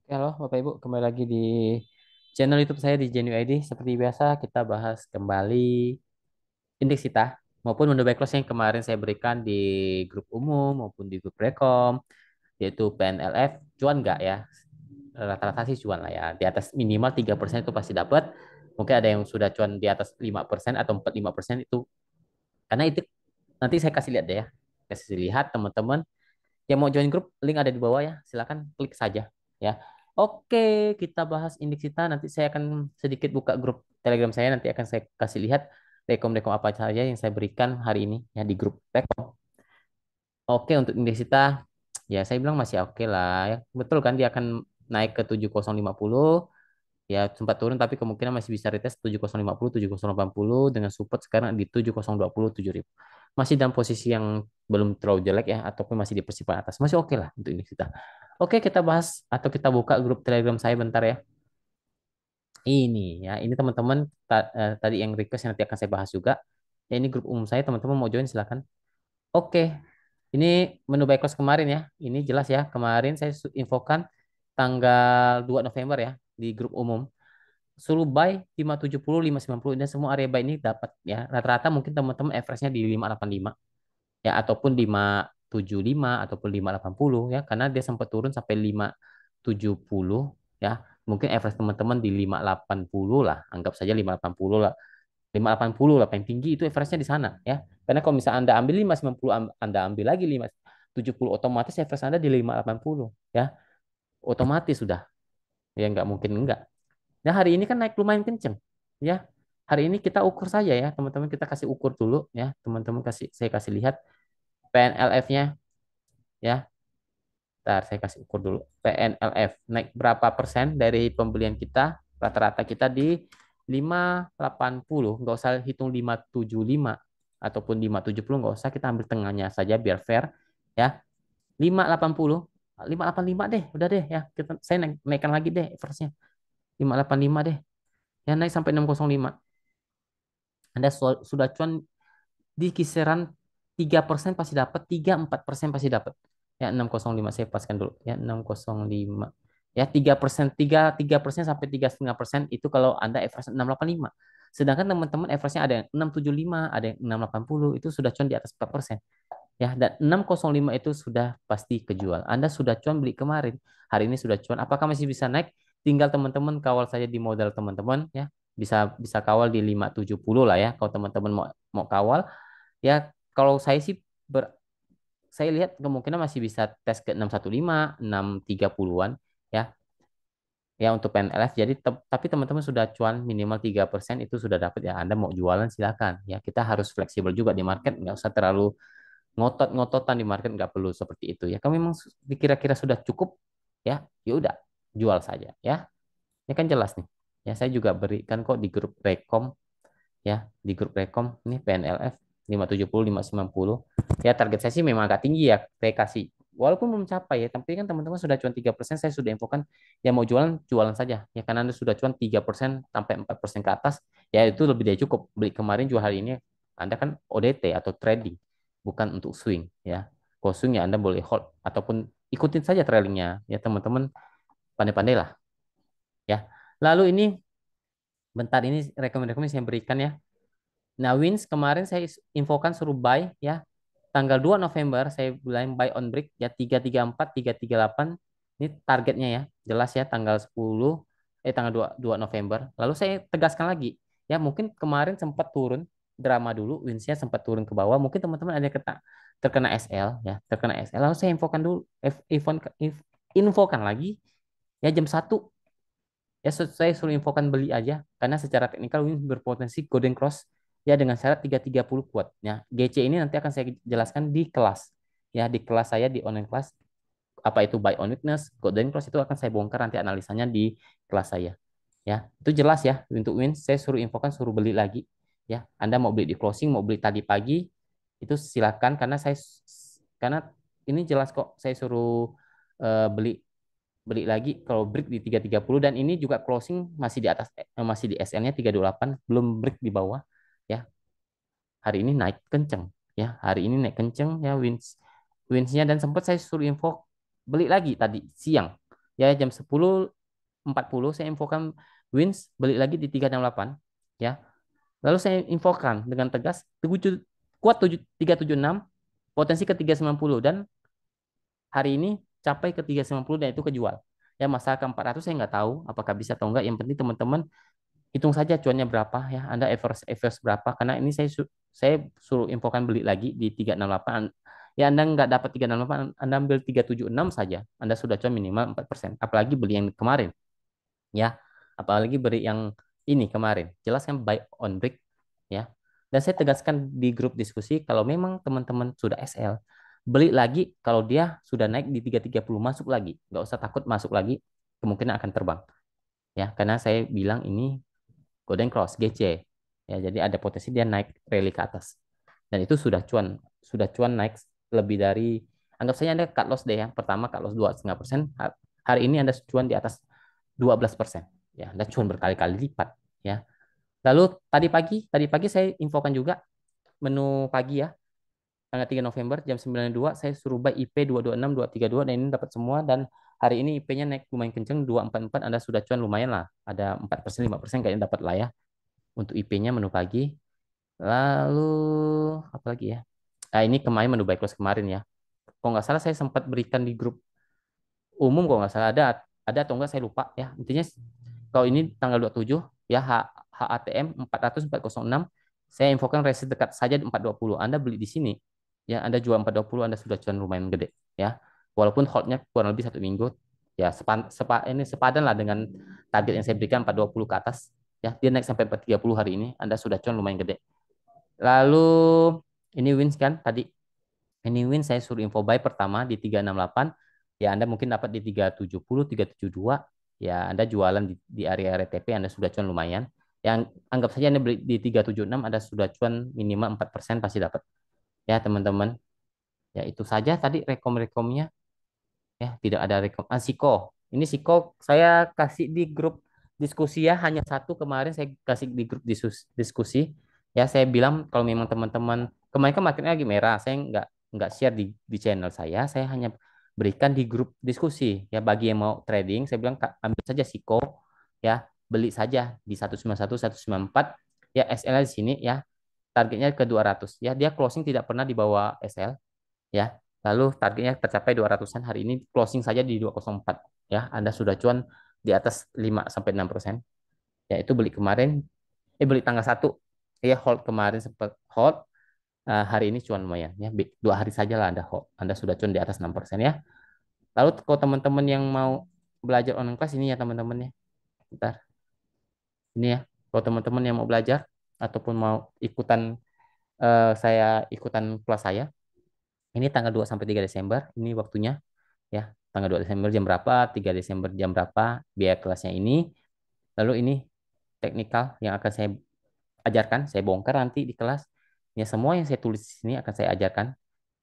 Halo Bapak Ibu, kembali lagi di channel YouTube saya di Genu ID. Seperti biasa kita bahas kembali indeks kita maupun window back close yang kemarin saya berikan di grup umum maupun di grup rekom, yaitu PNLF. Cuan nggak ya? Rata-rata sih cuan lah ya. Di atas minimal 3% itu pasti dapat. Mungkin ada yang sudah cuan di atas 5% atau 45% itu. Karena itu nanti saya kasih lihat deh ya. Kasih lihat teman-teman yang mau join grup, link ada di bawah ya. Silakan klik saja ya. Oke, kita bahas indeks kita. Nanti saya akan sedikit buka grup Telegram saya. Nanti akan saya kasih lihat rekom-rekom apa saja yang saya berikan hari ini ya di grup rekom. Oke, untuk indeks kita ya saya bilang masih oke lah ya. Betul kan dia akan naik ke 7050. Ya sempat turun tapi kemungkinan masih bisa retest 7050, 7080 dengan support sekarang di 7020, 7000. Masih dalam posisi yang belum terlalu jelek ya ataupun masih di persimpangan atas. Masih oke lah untuk ini kita. Oke, kita bahas atau kita buka grup Telegram saya bentar ya. Ini ya, ini teman-teman tadi yang request yang nanti akan saya bahas juga. Ya ini grup umum saya, teman-teman mau join silakan. Oke. Ini menu buy close kemarin ya. Ini jelas ya. Kemarin saya infokan tanggal 2 November ya di grup umum suruh buy 570, 590 dan semua area buy ini dapat ya. Rata-rata mungkin teman-teman average-nya di 585 ya ataupun 575 ataupun 580 ya karena dia sempat turun sampai 570 ya. Mungkin average teman-teman di 580 lah. Anggap saja 580 lah. 580 lah paling tinggi itu average-nya di sana ya. Karena kalau misalnya Anda ambil 590 Anda ambil lagi 570 otomatis average Anda di 580 ya. Otomatis sudah. Ya nggak mungkin enggak. Nah, hari ini kan naik lumayan kenceng. Ya, hari ini kita ukur saja ya, teman-teman. Kita kasih ukur dulu ya, teman-teman saya kasih lihat PNLF-nya ya. Ntar saya kasih ukur dulu. PNLF naik berapa persen dari pembelian kita? Rata-rata kita di 580. Nggak usah hitung 575 ataupun 570, nggak usah. Kita ambil tengahnya saja biar fair ya. 580, 585 deh, udah deh ya. Saya naikkan lagi deh average-nya. 585 deh. Ya naik sampai 605. Anda sudah cuan di kisaran 3% pasti dapat, 3-4% pasti dapat. Ya 605 saya paskan dulu. Ya 605. Ya 3%, 3% sampai 3,5% itu kalau Anda average 685. Sedangkan teman-teman average-nya ada yang 675, ada yang 680 itu sudah cuan di atas 4%. Ya, dan 605 itu sudah pasti kejual. Anda sudah cuan beli kemarin, hari ini sudah cuan. Apakah masih bisa naik? Tinggal teman-teman kawal saja di modal teman-teman ya. Bisa bisa kawal di 570 lah ya. Kalau teman-teman mau mau kawal ya kalau saya sih saya lihat kemungkinan masih bisa tes ke 615, 630-an ya. Ya untuk PNLF jadi tapi teman-teman sudah cuan minimal 3% itu sudah dapat ya. Anda mau jualan silakan ya. Kita harus fleksibel juga di market, nggak usah terlalu ngotot-ngototan di market, nggak perlu seperti itu ya. Kalau memang kira-kira sudah cukup ya, ya udah jual saja ya. Ini kan jelas nih. Ya saya juga berikan kok di grup Rekom ya, di grup Rekom ini PNLF 570 590. Ya target saya sih memang agak tinggi ya, saya kasih. Walaupun belum mencapai ya, tapi kan teman-teman sudah cuan 3%, saya sudah infokan ya mau jualan jualan saja. Ya karena Anda sudah cuan 3% sampai 4% ke atas, ya itu lebih dari cukup. Beli kemarin jual hari ini Anda kan ODT atau trading, bukan untuk swing ya. Kalau swing ya Anda boleh hold ataupun ikutin saja trailingnya ya teman-teman, pandai-pandai lah ya. Lalu ini bentar ini rekomendasi yang saya berikan ya. Nah, Wins kemarin saya infokan suruh buy ya. Tanggal 2 November saya bilang buy on break ya 334, 338. Ini targetnya ya. Jelas ya tanggal 10 tanggal 2 November. Lalu saya tegaskan lagi. Ya, mungkin kemarin sempat turun drama dulu, Winsnya sempat turun ke bawah. Mungkin teman-teman ada yang terkena SL ya, terkena SL. Lalu saya infokan dulu, infokan lagi ya jam 1. Ya saya suruh infokan beli aja karena secara teknikal ini berpotensi golden cross ya dengan syarat 330 kuat. Ya, GC ini nanti akan saya jelaskan di kelas. Ya, di kelas saya di online kelas apa itu buy on weakness, golden cross itu akan saya bongkar nanti analisanya di kelas saya. Ya, itu jelas ya untuk win saya suruh infokan suruh beli lagi. Ya, Anda mau beli di closing, mau beli tadi pagi itu silakan karena ini jelas kok saya suruh beli beli lagi kalau break di 330 dan ini juga closing masih di atas masih di SL-nya 328 belum break di bawah ya. Hari ini naik kenceng ya. Hari ini naik kenceng ya winsnya dan sempat saya suruh info beli lagi tadi siang Ya jam 10.40 saya infokan Wins beli lagi di 368 ya. Lalu saya infokan dengan tegas kuat 376 potensi ke 390 dan hari ini capai ke 390 dan itu kejual. Ya masalah ke 400 saya nggak tahu apakah bisa atau enggak. Yang penting teman-teman hitung saja cuannya berapa ya. Anda average berapa karena ini saya suruh infokan beli lagi di 368. Ya Anda nggak dapat 368, Anda ambil 376 saja. Anda sudah cuan minimal 4%. Apalagi beli yang kemarin ya. Apalagi beli yang ini kemarin. Jelas kan buy on break ya. Dan saya tegaskan di grup diskusi kalau memang teman-teman sudah SL, beli lagi kalau dia sudah naik di 330 masuk lagi. Nggak usah takut masuk lagi, kemungkinan akan terbang. Ya, karena saya bilang ini Golden Cross GC. Ya, jadi ada potensi dia naik rally ke atas. Dan itu sudah cuan naik lebih dari anggap saja Anda cut loss deh ya. Pertama cut loss 2,5%, hari ini Anda cuan di atas 12%. Ya, Anda cuan berkali-kali lipat ya. Lalu tadi pagi saya infokan juga menu pagi ya. Tanggal 3 November jam 9.02 saya suruh buy IP 226 232 dan ini dapat semua dan hari ini IP-nya naik lumayan kenceng 244 Anda sudah cuan lumayan lah. Ada 4% 5% kayaknya dapat lah ya untuk IP-nya menu pagi. Lalu apa lagi ya? Nah, ini kemarin menu buy close kemarin ya. Kalau nggak salah saya sempat berikan di grup umum kalau nggak salah ada atau enggak saya lupa ya. Intinya kalau ini tanggal 27 ya HATM 400 406 saya infokan resist dekat saja 420. Anda beli di sini ya Anda jual 420 Anda sudah cuan lumayan gede ya. Walaupun holdnya kurang lebih 1 minggu ya ini sepadan lah dengan target yang saya berikan 420 ke atas ya. Dia naik sampai 430 hari ini Anda sudah cuan lumayan gede. Lalu ini wins kan tadi. Ini wins saya suruh info buy pertama di 368. Ya Anda mungkin dapat di 370, 372. Ya Anda jualan di area RTP Anda sudah cuan lumayan. Yang anggap saja Anda beli di 376 Anda sudah cuan minimal 4% pasti dapat. Ya teman-teman. Ya itu saja tadi rekom-rekomnya. Ya tidak ada rekom. Siko. Ini Siko saya kasih di grup diskusi ya. Hanya satu kemarin saya kasih di grup diskusi. Ya saya bilang kalau memang teman-teman kemarin kan marketnya lagi merah. Saya nggak share di channel saya. Saya hanya berikan di grup diskusi. Ya bagi yang mau trading saya bilang ambil saja Siko. Ya beli saja di 191 194. Ya SL di sini ya. Targetnya ke 200. Ya dia closing tidak pernah di bawah SL ya. Lalu targetnya tercapai 200-an hari ini closing saja di 204 ya. Anda sudah cuan di atas 5 sampai 6%. Ya itu beli kemarin beli tanggal 1 ya hold kemarin sempat hold. Hari ini cuan lumayan ya. 2 hari saja lah Anda hold. Anda sudah cuan di atas 6% ya. Lalu kalau teman-teman yang mau belajar online class ini ya teman-teman ya. Bentar. Ini ya. Kalau teman-teman yang mau belajar ataupun mau saya ikutan kelas saya, ini tanggal 2 sampai 3 Desember, ini waktunya ya. Tanggal 2 Desember jam berapa, 3 Desember jam berapa, biaya kelasnya ini. Lalu ini teknikal yang akan saya ajarkan, saya bongkar nanti di kelas. Ya semua yang saya tulis di sini akan saya ajarkan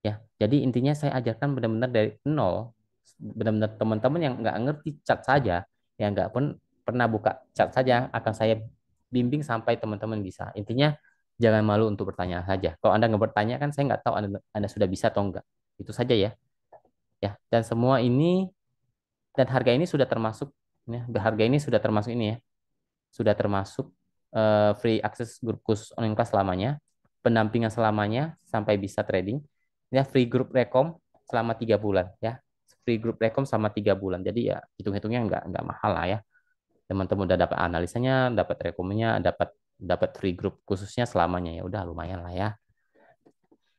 ya. Jadi intinya saya ajarkan benar-benar dari nol, benar-benar teman-teman yang nggak ngerti cat saja, yang nggak pun pernah buka cat saja akan saya bimbing sampai teman-teman bisa. Intinya jangan malu untuk bertanya saja. Kalau Anda nggak bertanya kan saya nggak tahu Anda sudah bisa atau enggak. Itu saja ya. Ya, dan semua ini dan harga ini sudah termasuk ya, harga ini sudah termasuk ini ya. Sudah termasuk free access grup khusus online class selamanya, pendampingan selamanya sampai bisa trading. Ya, free group rekom selama 3 bulan ya. Free group rekom selama 3 bulan. Jadi ya hitung-hitungnya nggak mahal lah ya. Teman-teman udah dapat analisanya, dapat rekomnya, dapat dapat free group khususnya selamanya ya. Udah lumayan lah ya.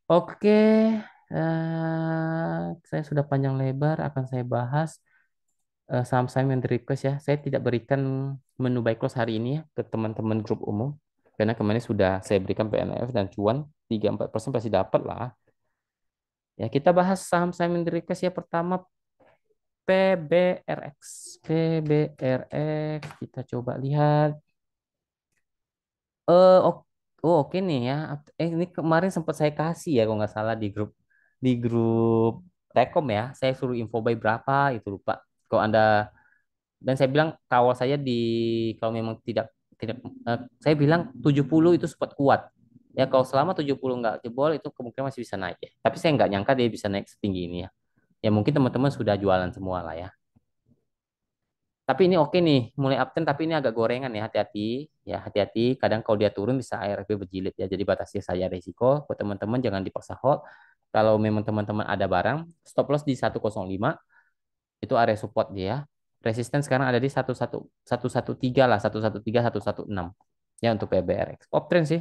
Oke, saya sudah panjang lebar akan saya bahas saham-saham yang di request ya. Saya tidak berikan menu buy close hari ini ya ke teman-teman grup umum karena kemarin sudah saya berikan PNF dan cuan 3-4% pasti dapat lah. Ya, kita bahas saham-saham yang di request ya. Pertama PBRX. PBRX kita coba lihat. Eh oh, oh, oke nih ya. Ini kemarin sempat saya kasih ya kalau nggak salah di grup Rekom ya. Saya suruh info buy berapa itu lupa. Kalau Anda dan saya bilang kawal saya kalau memang tidak tidak saya bilang 70 itu sempat kuat. Ya kalau selama 70 nggak jebol itu kemungkinan masih bisa naik ya. Tapi saya nggak nyangka dia bisa naik setinggi ini ya. Ya mungkin teman-teman sudah jualan semua lah ya. Tapi ini oke nih, mulai uptrend tapi ini agak gorengan ya, hati-hati. Ya, hati-hati. Kadang kalau dia turun bisa ARB berjilid ya. Jadi batasi saja risiko. Buat teman-teman jangan dipaksa hold. Kalau memang teman-teman ada barang, stop loss di 105 itu area support dia. Resisten sekarang ada di 113 lah, 113 116. Ya untuk PBRX. Uptrend sih,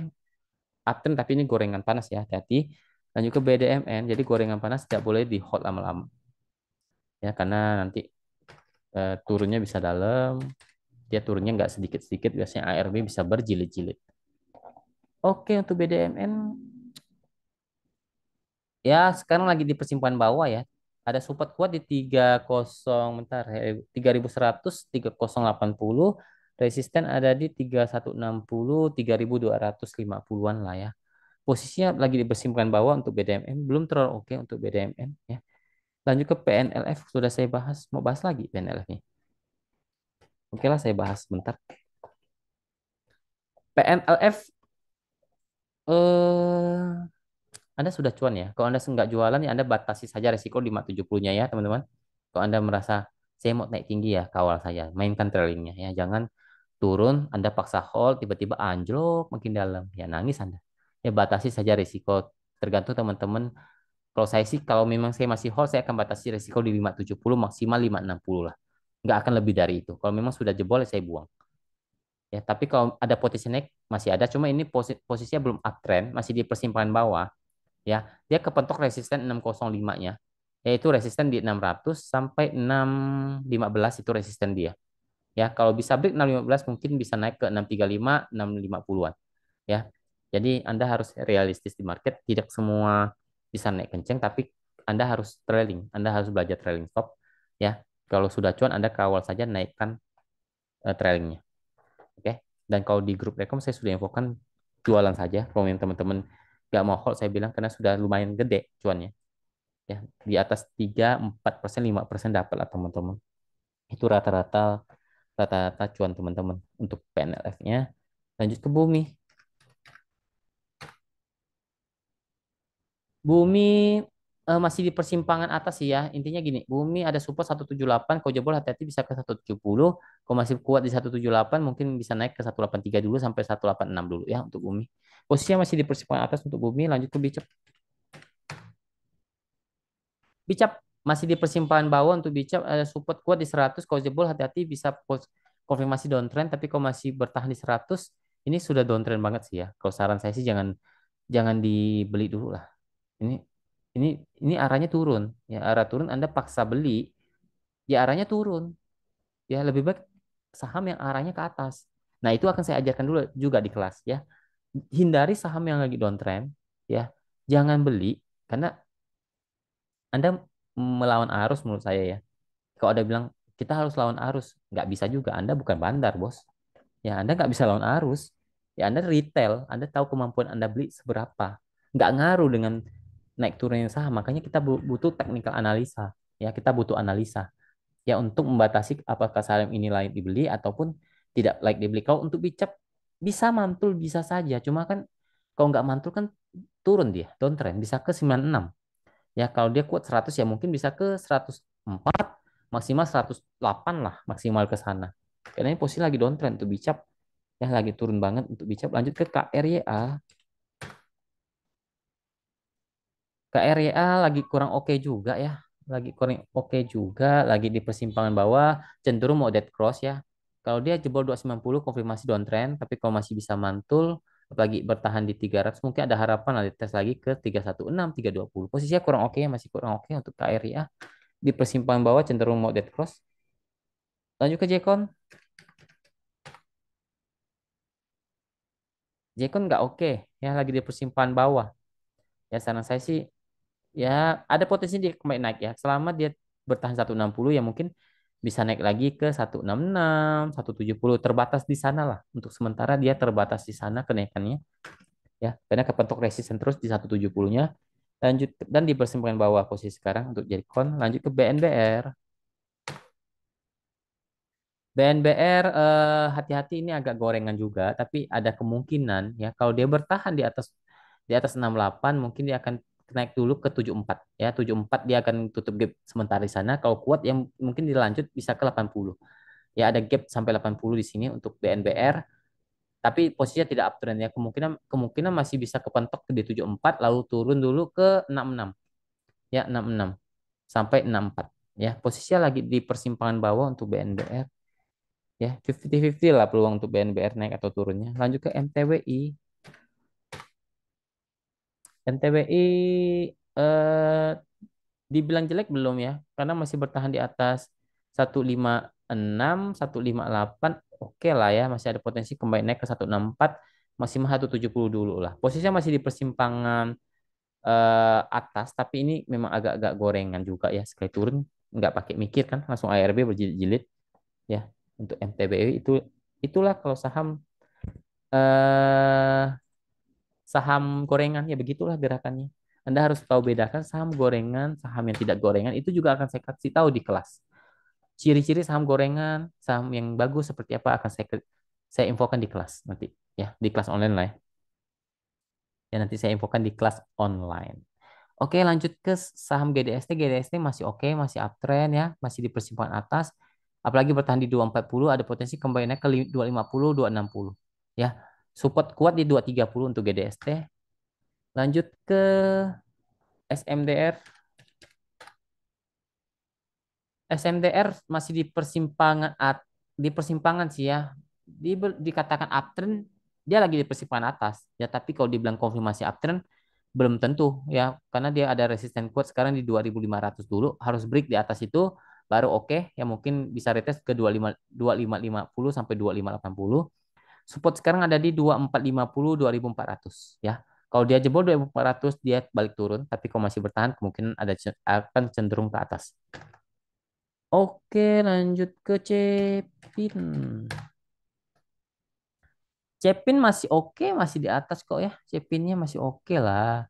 uptrend tapi ini gorengan panas ya, hati-hati. Dan juga BDMN, jadi gorengan panas tidak boleh di hold lama-lama. Ya, karena nanti turunnya bisa dalam, dia turunnya nggak sedikit-sedikit, biasanya ARB bisa berjilid-jilid. Oke, untuk BDMN ya sekarang lagi di persimpangan bawah ya. Ada support kuat di 30, bentar, 3100, 3080, resisten ada di 3160, 3250-an lah ya. Posisinya lagi di persimpangan bawah untuk BDMN, belum terlalu oke untuk BDMN ya. Lanjut ke PNLF, sudah saya bahas, mau bahas lagi PNLF nih. Oke lah, saya bahas bentar. PNLF eh Anda sudah cuan ya. Kalau Anda nggak jualan ya Anda batasi saja resiko 570-nya ya teman-teman. Kalau Anda merasa saya mau naik tinggi ya kawal saya, mainkan trailingnya ya. Jangan turun Anda paksa hold tiba-tiba anjlok makin dalam. Ya nangis Anda. Ya batasi saja resiko. Tergantung teman-teman. Kalau saya sih kalau memang saya masih hold saya akan batasi resiko di 570 maksimal 560 lah. Nggak akan lebih dari itu. Kalau memang sudah jebol ya saya buang. Ya, tapi kalau ada potensi naik masih ada, cuma ini posisinya belum uptrend, masih di persimpangan bawah ya. Dia kepentok resisten 605-nya, yaitu resisten di 600 sampai 615 itu resisten dia. Ya, kalau bisa break 615 mungkin bisa naik ke 635, 650-an ya. Jadi Anda harus realistis di market, tidak semua bisa naik kenceng tapi Anda harus trailing, Anda harus belajar trailing stop ya. Kalau sudah cuan Anda kawal saja naikkan trailingnya. Oke. Dan kalau di grup rekom saya sudah infokan jualan saja. Kalau yang teman-teman nggak mau hold saya bilang karena sudah lumayan gede cuannya. Ya, di atas 3, 4%, 5% dapat lah teman-teman. Itu rata-rata cuan teman-teman untuk PNLF-nya. Lanjut ke bumi. Bumi masih di persimpangan atas sih ya. Intinya gini, Bumi ada support 178, kalau jebol hati-hati bisa ke 170. Kalau masih kuat di 178 mungkin bisa naik ke 183 dulu sampai 186 dulu ya untuk Bumi. Posisinya masih di persimpangan atas untuk Bumi, lanjut ke Bicep. Bicep masih di persimpangan bawah untuk Bicep ada support kuat di 100, kalau jebol hati-hati bisa konfirmasi downtrend, tapi kalau masih bertahan di 100 ini sudah downtrend banget sih ya. Kalau saran saya sih jangan jangan dibeli dulu lah. Ini ini ini arahnya turun. Ya, arah turun Anda paksa beli, ya arahnya turun. Ya lebih baik saham yang arahnya ke atas. Nah, itu akan saya ajarkan dulu juga di kelas ya. Hindari saham yang lagi downtrend ya. Jangan beli karena Anda melawan arus menurut saya ya. Kalau ada bilang kita harus lawan arus, nggak bisa juga. Anda bukan bandar, bos. Ya, Anda nggak bisa lawan arus. Ya, Anda retail, Anda tahu kemampuan Anda beli seberapa. Nggak ngaruh dengan naik turunnya saham. Makanya kita butuh technical analisa. Ya, kita butuh analisa. Ya, untuk membatasi apakah saham ini layak dibeli ataupun tidak layak dibeli. Kalau untuk bicap bisa mantul, bisa saja. Cuma kan kalau nggak mantul kan turun dia, downtrend. Bisa ke 96. Ya, kalau dia kuat 100 ya mungkin bisa ke 104, maksimal 108 lah, maksimal ke sana. Karena ini posisi lagi downtrend untuk bicap. Ya, lagi turun banget untuk bicap. Lanjut ke KRYA. KRYA lagi kurang oke juga ya. Lagi kurang oke juga, lagi di persimpangan bawah, cenderung mau dead cross ya. Kalau dia jebol 290 konfirmasi downtrend, tapi kalau masih bisa mantul, lagi bertahan di 300 mungkin ada harapan lah tes lagi ke 316, 320. Posisinya kurang oke, masih kurang oke untuk KRYA. Di persimpangan bawah cenderung mau dead cross. Lanjut ke Jekon. Jekon nggak oke ya, lagi di persimpangan bawah. Ya saran saya sih ya ada potensi dia kembali naik ya. Selama dia bertahan 160 ya mungkin bisa naik lagi ke 166, 170 terbatas di sana lah. Untuk sementara dia terbatas di sana kenaikannya ya. Karena kepentok resisten terus di 170-nya. Lanjut dan di persimpangan bawah posisi sekarang untuk Jekon. Lanjut ke BNBR. BNBR hati-hati ini agak gorengan juga, tapi ada kemungkinan ya kalau dia bertahan di atas 68 mungkin dia akan naik dulu ke 74 ya. 74 dia akan tutup gap sementara di sana. Kalau kuat yang mungkin dilanjut bisa ke 80. Ya ada gap sampai 80 di sini untuk BNBR, tapi posisinya tidak uptrend ya. Kemungkinan kemungkinan masih bisa kepentok ke di 74 lalu turun dulu ke 66. Ya 66 sampai 64. Ya, posisinya lagi di persimpangan bawah untuk BNBR. Ya, 50-50 lah peluang untuk BNBR naik atau turunnya. Lanjut ke MTWI. MTWI eh dibilang jelek belum ya, karena masih bertahan di atas 156, 158. Oke lah ya, masih ada potensi kembali naik ke 164, maksimal 170 dulu lah. Posisinya masih di persimpangan atas, tapi ini memang agak-agak gorengan juga ya. Sekali turun nggak pakai mikir kan, langsung ARB berjilid-jilid ya. Untuk MTBI itulah kalau saham eh saham gorengan ya begitulah gerakannya. Anda harus tahu bedakan saham gorengan, saham yang tidak gorengan itu juga akan saya kasih tahu di kelas. Ciri-ciri saham gorengan, saham yang bagus seperti apa akan saya infokan di kelas nanti ya, di kelas online lah ya. Ya nanti saya infokan di kelas online. Oke, lanjut ke saham GDST. GDST masih oke, masih uptrend ya, masih di persimpangan atas. Apalagi bertahan di 240, ada potensi kembali naik ke 250, 260 ya. Support kuat di 230 untuk GDST. Lanjut ke SMDR. SMDR masih di persimpangan sih ya. Dikatakan uptrend, dia lagi di persimpangan atas. Ya, tapi kalau dibilang konfirmasi uptrend belum tentu ya, karena dia ada resisten kuat sekarang di 2.500 dulu, harus break di atas itu baru oke, ya mungkin bisa retest ke 2550 sampai 2580. Support sekarang ada di 2450, 2400 ya. Kalau dia jebol 2400 dia balik turun, tapi kalau masih bertahan kemungkinan akan cenderung ke atas. Oke, lanjut ke Cepin. Cepin masih oke, masih di atas kok ya. Cepinnya masih oke lah.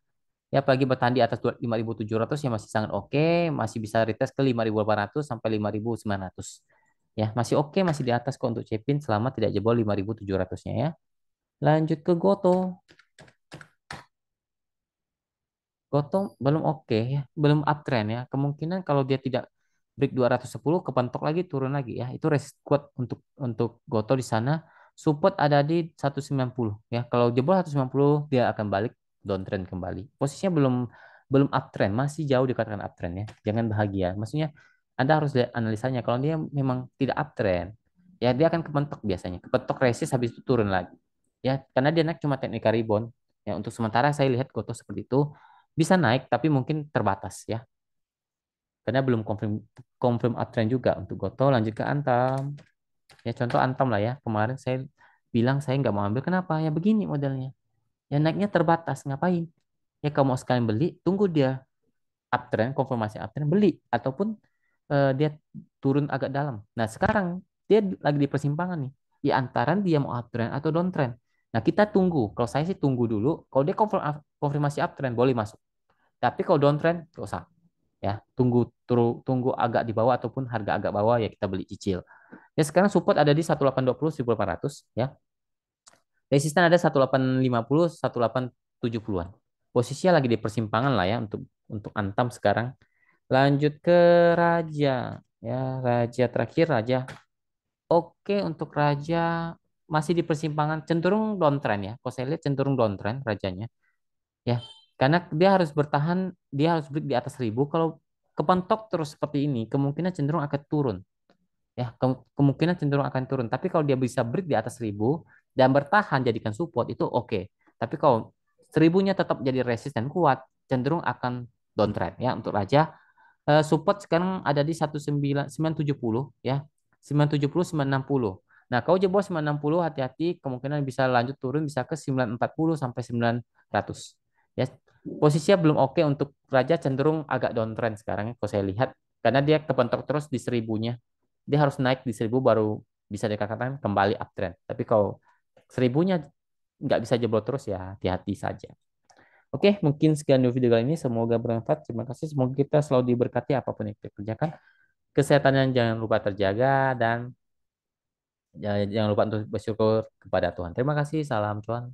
Ya pagi bertahan di atas 5.700 ya masih sangat oke, masih bisa retest ke 5.800 sampai 5.900. Ya, masih oke, masih di atas kok untuk Cepin selama tidak jebol 5.700-nya ya. Lanjut ke Goto. Goto belum oke ya, belum uptrend ya. Kemungkinan kalau dia tidak break 210 kepentok lagi turun lagi ya. Itu resist kuat untuk Goto di sana. Support ada di 190 ya. Kalau jebol 190 dia akan balik downtrend kembali. Posisinya belum belum uptrend, masih jauh dikatakan uptrend ya. Jangan bahagia. Maksudnya Anda harus lihat analisanya. Kalau dia memang tidak uptrend, ya dia akan kepentok biasanya. Kepentok resist habis itu turun lagi. Ya, karena dia naik cuma teknik rebound. Ya, untuk sementara saya lihat Goto seperti itu bisa naik tapi mungkin terbatas ya karena belum confirm confirm uptrend juga untuk Goto. Lanjut ke Antam ya, contoh Antam lah ya, kemarin saya bilang saya nggak mau ambil kenapa ya, begini modelnya ya, naiknya terbatas ngapain ya, kalau mau sekalian beli tunggu dia uptrend, konfirmasi uptrend beli, ataupun dia turun agak dalam. Nah sekarang dia lagi di persimpangan nih, di antara dia mau uptrend atau downtrend. Nah kita tunggu, kalau saya sih tunggu dulu, kalau dia konfirmasi uptrend boleh masuk, tapi kalau downtrend nggak usah ya, tunggu agak di bawah ataupun harga agak bawah ya kita beli cicil. Ya sekarang support ada di 1820, 1800 ya. Resisten ada 1850, 1870-an. Posisinya lagi di persimpangan lah ya untuk Antam sekarang. Lanjut ke Raja ya, Raja terakhir Raja. Oke, untuk Raja masih di persimpangan cenderung downtrend ya. Kalau saya lihat cenderung downtrend Rajanya ya, karena dia harus bertahan, dia harus break di atas 1.000. Kalau kepentok terus seperti ini kemungkinan cenderung akan turun ya, kemungkinan cenderung akan turun, tapi kalau dia bisa break di atas 1.000 dan bertahan jadikan support itu oke. Tapi kalau 1.000-nya tetap jadi resisten kuat cenderung akan downtrend ya. Untuk Raja support sekarang ada di 1970 ya, 970, 960. Nah kalau jebol 960 hati-hati, kemungkinan bisa lanjut turun bisa ke 940 sampai 900 ya. Posisinya belum oke untuk Raja, cenderung agak downtrend sekarang ya, kalau saya lihat, karena dia kepentok terus di 1.000-nya, dia harus naik di 1.000 baru bisa dikatakan kembali uptrend. Tapi kalau 1.000-nya nggak bisa jebol terus ya hati-hati saja. Oke, mungkin sekian dulu video kali ini. Semoga bermanfaat. Terima kasih. Semoga kita selalu diberkati apapun yang kita kerjakan. Kesehatannya jangan lupa terjaga dan jangan lupa untuk bersyukur kepada Tuhan. Terima kasih. Salam cuan.